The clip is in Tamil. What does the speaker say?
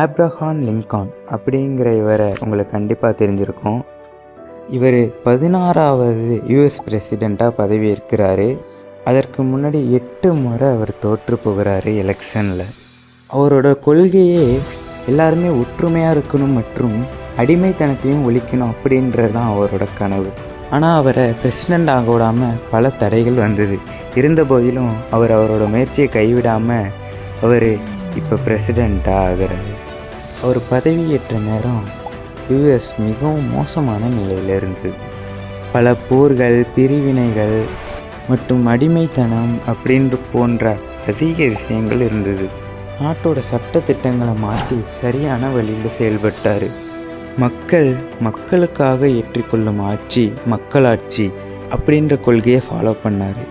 ஆப்ரஹாம் லிங்கன் அப்படிங்கிற இவரை உங்களுக்கு கண்டிப்பாக தெரிஞ்சிருக்கும். இவர் 16வது யூஎஸ் பிரசிடெண்ட்டாக பதவி ஏற்கிறாரு. அதற்கு முன்னாடி 8 முறை அவர் தோற்று போகிறாரு எலெக்ஷனில். அவரோட கொள்கையே எல்லாருமே ஒற்றுமையாக இருக்கணும் மற்றும் அடிமைத்தனத்தையும் ஒழிக்கணும் அப்படின்றது தான் அவரோட கனவு. ஆனால் அவரை பிரசிடெண்ட் ஆக விடாமல் பல தடைகள் வந்தது. இருந்த போதிலும் அவரோட முயற்சியை கைவிடாமல் அவர் இப்போ பிரசிடெண்ட்டாக ஆகிறாரு. அவர் பதவியேற்ற நேரம் யூஎஸ் மிகவும் மோசமான நிலையில் இருந்தது. பல போர்கள், பிரிவினைகள் மற்றும் அடிமைத்தனம் அப்படின்ற போன்ற அதிக விஷயங்கள் இருந்தது. நாட்டோட சட்ட திட்டங்களை மாற்றி சரியான வழியில் செயல்பட்டார். மக்களுக்காக ஏற்றுக்கொள்ளும் ஆட்சி மக்களாட்சி அப்படின்ற கொள்கையை ஃபாலோ பண்ணார்.